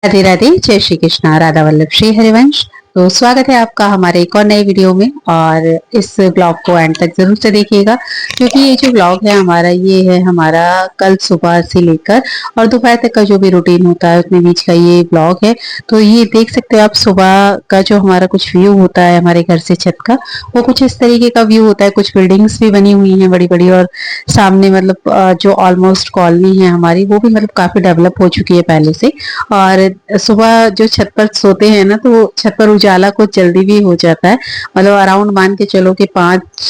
राधे राधे। जय श्री कृष्णा। राधा वल्लभ श्री हरिवंश। तो स्वागत है आपका हमारे एक और नए वीडियो में। और इस ब्लॉग को एंड तक जरूर से देखिएगा, क्योंकि ये जो ब्लॉग है हमारा, ये है हमारा कल सुबह से लेकर और दोपहर तक का जो भी रूटीन होता है उसमें बीच का ये ब्लॉग है। तो ये देख सकते हो आप, सुबह का जो हमारा कुछ व्यू होता है हमारे घर से छत का, वो कुछ इस तरीके का व्यू होता है। कुछ बिल्डिंग्स भी बनी हुई हैं बड़ी बड़ी, और सामने मतलब जो ऑलमोस्ट कॉलोनी है हमारी, वो भी मतलब काफी डेवलप हो चुकी है पहले से। और सुबह जो छत पर सोते हैं ना, तो छत पर उजाला कुछ जल्दी भी हो जाता है। मतलब अराउंड मान के चलो कि 5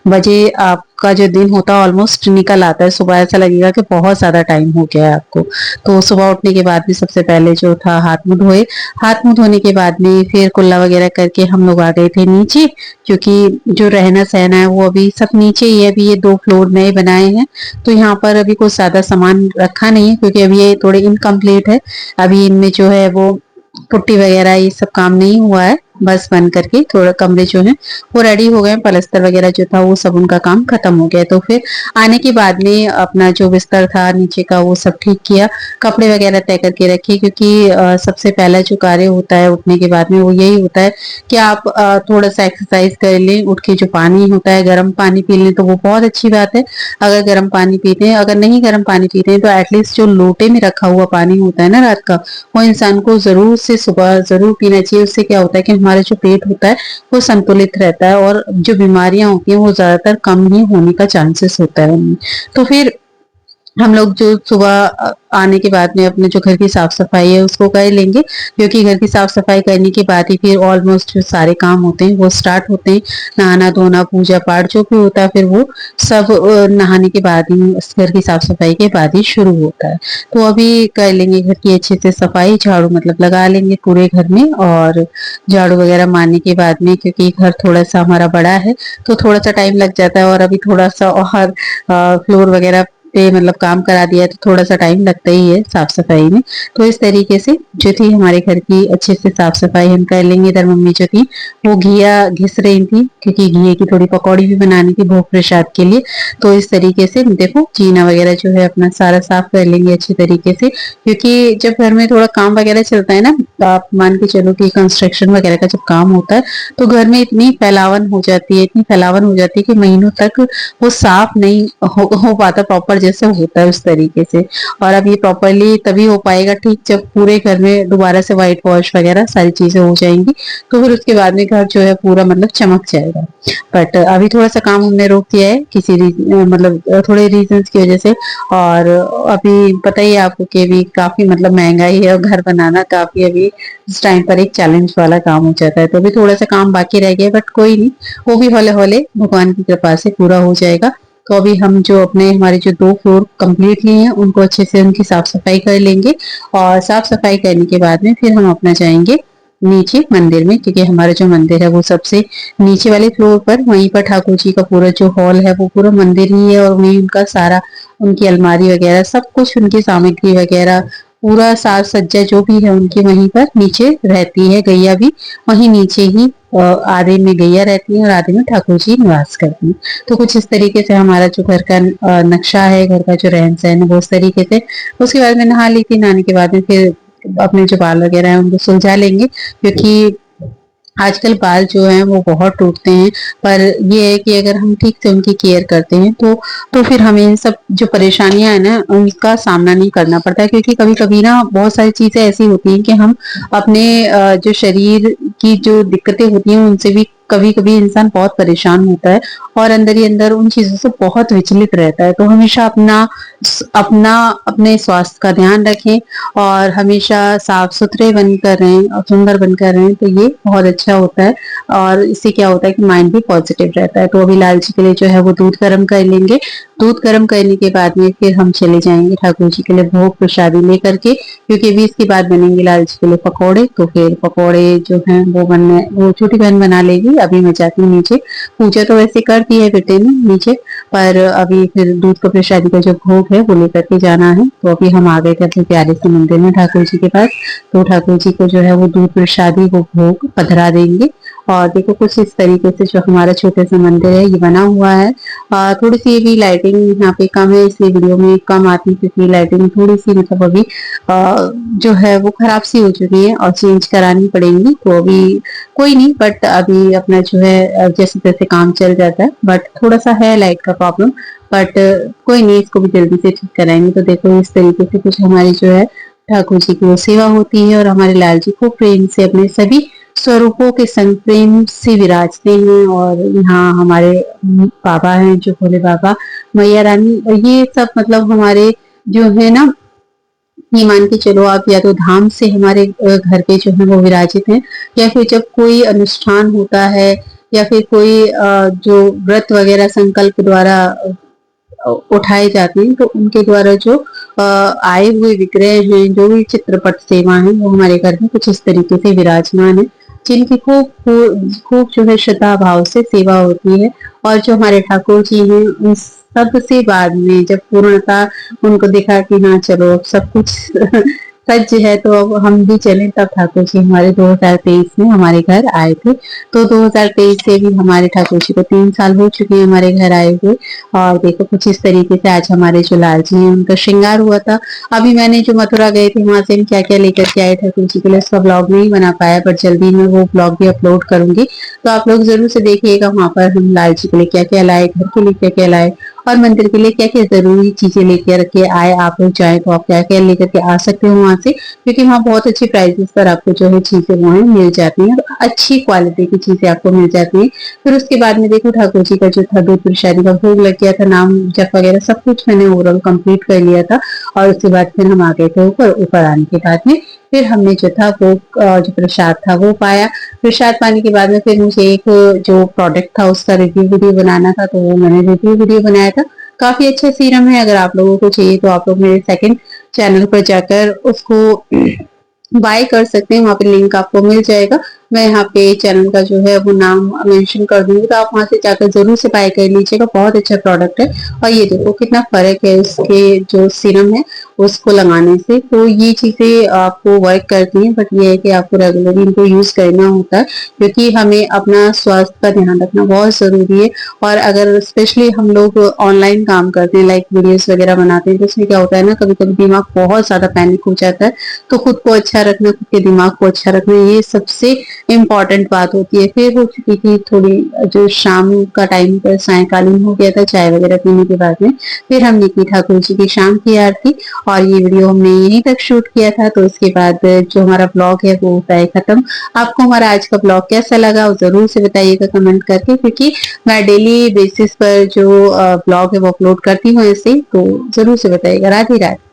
बजे आपका जो दिन होता है ऑलमोस्ट निकल आता है। सुबह ऐसा लगेगा कि बहुत ज्यादा टाइम हो गया है आपको। तो सुबह उठने के बाद भी सबसे पहले जो था हाथ मुंह धोए। हाथ मुंह धोने के बाद में फिर कुल्ला वगैरह करके हम लोग आ गए थे नीचे, क्योंकि जो रहना सहना है वो अभी सब नीचे ही है। अभी ये 2 फ्लोर नए बनाए हैं, तो यहाँ पर अभी कुछ ज्यादा सामान रखा नहीं है, क्योंकि अभी ये थोड़े इनकम्प्लीट है। अभी इनमें जो है वो पुट्टी वगैरह ये सब काम नहीं हुआ है, बस बन करके थोड़ा कमरे जो हैं वो रेडी हो गए। पलस्तर वगैरह जो था वो सब उनका काम खत्म हो गया। तो फिर आने के बाद में अपना जो बिस्तर था नीचे का वो सब ठीक किया, कपड़े वगैरह तय करके रखे, क्योंकि सबसे पहला जो कार्य होता है उठने के बाद में वो यही होता है कि आप थोड़ा सा एक्सरसाइज कर लें। उठ के जो पानी होता है गर्म पानी पी लें तो वो बहुत अच्छी बात है। अगर गर्म पानी पीते हैं, अगर नहीं गर्म पानी पीते हैं, तो एटलीस्ट जो लोटे में रखा हुआ पानी होता है ना रात का, वो इंसान को जरूर से सुबह जरूर पीना चाहिए। उससे क्या होता है कि हमारा जो पेट होता है वो संतुलित रहता है, और जो बीमारियां होती हैं वो ज्यादातर कम ही होने का चांसेस होता है उनमें। तो फिर हम लोग जो सुबह आने के बाद में अपने जो घर की साफ सफाई है उसको कर लेंगे, क्योंकि घर की साफ सफाई करने के बाद ही फिर ऑलमोस्ट जो सारे काम होते हैं वो स्टार्ट होते हैं। नहाना धोना पूजा पाठ जो भी होता है, फिर वो सब नहाने के बाद ही, उस घर की साफ सफाई के बाद ही शुरू होता है। तो अभी कर लेंगे घर की अच्छे से सफाई, झाड़ू मतलब लगा लेंगे पूरे घर में। और झाड़ू वगैरह मारने के बाद में, क्योंकि घर थोड़ा सा हमारा बड़ा है तो थोड़ा सा टाइम लग जाता है, और अभी थोड़ा सा और फ्लोर वगैरह पे मतलब काम करा दिया है तो थोड़ा सा टाइम लगता ही है साफ सफाई में। तो इस तरीके से जो थी हमारे घर की अच्छे से साफ सफाई हम कर लेंगे। इधर मम्मी जो थी वो घिया घिस रही थी, क्योंकि घिये की थोड़ी पकौड़ी भी बनानी थी भोग प्रसाद के लिए। तो इस तरीके से देखो जीना वगैरह जो है अपना सारा साफ कर लेंगे अच्छे तरीके से, क्योंकि जब घर में थोड़ा काम वगैरह चलता है ना, तो आप मान के चलो कि कंस्ट्रक्शन वगैरह का जब काम होता है तो घर में इतनी फैलावन हो जाती है, इतनी फैलावन हो जाती है कि महीनों तक वो साफ नहीं हो पाता प्रॉपर जैसे होता है उस तरीके से। और अब ये प्रॉपरली तभी हो पाएगा ठीक जब पूरे घर में दोबारा से व्हाइट वॉश वगैरह सारी चीजें हो जाएंगी, तो फिर उसके बाद में घर जो है पूरा मतलब चमक जाएगा। बट अभी थोड़ा सा काम हमने रोक दिया है किसी मतलब थोड़े रीजंस की वजह से। और अभी पता ही है आपको कि अभी काफी मतलब महंगाई है, और घर बनाना काफी अभी इस टाइम पर एक चैलेंज वाला काम हो जाता है। तो अभी थोड़ा सा काम बाकी रह गया, बट कोई नहीं, वो भी हौले हौले भगवान की कृपा से पूरा हो जाएगा। तो अभी हम जो अपने हमारे जो 2 फ्लोर कंप्लीट लिए हैं उनको अच्छे से उनकी साफ सफाई कर लेंगे। और साफ सफाई करने के बाद में फिर हम अपना जाएंगे नीचे मंदिर में, क्योंकि हमारा जो मंदिर है वो सबसे नीचे वाले फ्लोर पर, वहीं पर ठाकुर जी का पूरा जो हॉल है वो पूरा मंदिर ही है। और वहीं उनका सारा, उनकी अलमारी वगैरह सब कुछ, उनकी सामग्री वगैरह पूरा साज सज्जा जो भी है उनकी वहीं पर नीचे रहती है। गैया भी वहीं नीचे ही, आधे में गैया रहती है और आधे में ठाकुर जी निवास करते हैं। तो कुछ इस तरीके से हमारा जो घर का नक्शा है, घर का जो रहन सहन है वो उस तरीके से। उसके बाद में नहा ली थी, नहाने के बाद में फिर अपने जो बाल वगैरह है उनको सुलझा लेंगे, क्योंकि आजकल बाल जो हैं वो बहुत टूटते हैं। पर ये है कि अगर हम ठीक से उनकी केयर करते हैं तो फिर हमें इन सब जो परेशानियां है ना उनका सामना नहीं करना पड़ता है। क्योंकि कभी कभी ना बहुत सारी चीजें ऐसी होती हैं कि हम अपने जो शरीर की जो दिक्कतें होती हैं उनसे भी कभी कभी इंसान बहुत परेशान होता है, और अंदर ही अंदर उन चीजों से बहुत विचलित रहता है। तो हमेशा अपना अपना अपने स्वास्थ्य का ध्यान रखें, और हमेशा साफ सुथरे बनकर रहें और सुंदर बनकर रहें, तो ये बहुत अच्छा होता है। और इससे क्या होता है कि माइंड भी पॉजिटिव रहता है। तो अभी लाल जी के लिए जो है वो दूध गर्म कर लेंगे। दूध गर्म करने के बाद में फिर हम चले जाएंगे ठाकुर जी के लिए भोग प्रसादी लेकर के, क्योंकि अभी इसके बाद बनेंगे लाल जी के लिए पकौड़े। तो फिर पकौड़े जो हैं वो छोटी बहन बना लेगी। अभी मैं जाती हूँ नीचे, पूजा तो वैसे कर दी है बेटे ने नीचे, पर अभी फिर दूध का प्रसादी का जो भोग है वो लेकर के जाना है। तो अभी हम आ गए थे अपने प्यारे से मंदिर में ठाकुर जी के पास। तो ठाकुर जी को जो है वो दूध प्रसादी वो भोग पधरा देंगे। और देखो कुछ इस तरीके से जो हमारा छोटा सा मंदिर है ये बना हुआ है। थोड़ी सी भी लाइटिंग यहाँ पे कम है, इसलिए वीडियो में कम आती है क्योंकि लाइटिंग थोड़ी सी मतलब अभी जो है वो खराब सी हो चुकी है और चेंज करानी पड़ेगी। तो अभी कोई नहीं, बट अभी अपना जो है जैसे तैसे काम चल जाता है, बट थोड़ा सा है लाइट का प्रॉब्लम, बट कोई नहीं, इसको भी जल्दी से ठीक कराएंगे। तो देखो इस तरीके से कुछ हमारी जो है ठाकुर जी की वो सेवा होती है और हमारे लाल जी को प्रेम से अपने सभी स्वरूपों के संग प्रेम से विराजते हैं। और यहाँ हमारे बाबा हैं जो भोले बाबा, मैया रानी, और ये सब मतलब हमारे जो है ना, ये मान के चलो आप, या तो धाम से हमारे घर पे जो है वो विराजित हैं, या फिर जब कोई अनुष्ठान होता है या फिर कोई जो व्रत वगैरह संकल्प द्वारा उठाए जाते हैं, तो उनके द्वारा जो आए हुए विग्रह हैं, जो भी चित्रपट सेवा है, वो हमारे घर में कुछ इस तरीके से विराजमान है, जिनकी खूब खूब जो है श्रद्धा भाव से सेवा होती है। और जो हमारे ठाकुर जी हैं उन सब से बाद में जब पूर्णता उनको दिखा कि हाँ चलो अब सब कुछ सच है, तो अब हम भी चले, तब ठाकुर जी हमारे 2023 में हमारे घर आए थे। तो 2023 से भी हमारे ठाकुर जी को 3 साल हो चुके हैं हमारे घर आए हुए। और देखो कुछ इस तरीके से आज हमारे जो लाल जी हैं उनका श्रृंगार हुआ था। अभी मैंने जो मथुरा गए थे वहां से हम क्या क्या लेकर के आए ठाकुर जी के लिए, उसका ब्लॉग नहीं बना पाया, पर जल्दी मैं वो ब्लॉग भी अपलोड करूंगी। तो आप लोग जरूर से देखिएगा वहां पर हम लाल जी के लिए क्या क्या लाए, घर के लिए क्या क्या लाए, और मंदिर के लिए क्या क्या जरूरी चीजें लेकर के आए। आप लोग चाहे तो आप क्या क्या लेकर के आ सकते हो वहां से, क्योंकि वहाँ बहुत अच्छी प्राइसेस पर आपको जो है चीजें वो है मिल जाती हैं, अच्छी क्वालिटी की चीजें आपको मिल जाती हैं। फिर उसके बाद में देखो ठाकुर जी का जो था दूध प्रसादी का भोग लग गया था, नाम जप वगैरह सब कुछ मैंने ओवरऑल कंप्लीट कर लिया था। और उसके बाद फिर हम आ गए थे ऊपर। ऊपर आने के बाद में फिर हमने जो था वो जो प्रसाद था वो पाया। प्रसाद पाने के बाद में फिर मुझे एक जो प्रोडक्ट था उसका रिव्यू वीडियो बनाना था, तो वो मैंने रिव्यू वीडियो बनाया था। काफी अच्छा सीरम है, अगर आप लोगों को चाहिए तो आप लोग मेरे सेकंड चैनल पर जाकर उसको बाय कर सकते हैं, वहां पे लिंक आपको मिल जाएगा। मैं यहाँ पे चैनल का जो है वो नाम मेंशन कर दूंगी, तो आप वहां से जाकर जरूर से बाय कर लीजिएगा, बहुत अच्छा प्रोडक्ट है। और ये देखो कितना फर्क है उसके जो सीरम है उसको लगाने से। तो ये चीजें आपको वर्क करती हैं, बट ये है कि आपको रेगुलरली इनको यूज करना होता है, क्योंकि हमें अपना स्वास्थ्य का ध्यान रखना बहुत जरूरी है। और अगर स्पेशली हम लोग ऑनलाइन काम करते हैं, लाइक वीडियोस वगैरह बनाते हैं, तो उसमें क्या होता है ना, कभी कभी दिमाग बहुत ज्यादा पैनिक हो जाता है। तो खुद को अच्छा रखना, खुद के दिमाग को अच्छा रखना, ये सबसे इम्पोर्टेंट बात होती है। फिर हो चुकी थी थोड़ी जो शाम का टाइम पर सायकालीन हो गया था, चाय वगैरह पीने के बाद में फिर हमने की ठाकुर जी की शाम की आरती। और ये वीडियो हमने यहीं तक शूट किया था। तो उसके बाद जो हमारा ब्लॉग है वो होता है खत्म। आपको हमारा आज का ब्लॉग कैसा लगा वो जरूर से बताइएगा कमेंट करके, क्योंकि मैं डेली बेसिस पर जो ब्लॉग है वो अपलोड करती हूँ ऐसे, तो जरूर से बताइएगा। राधे राधे।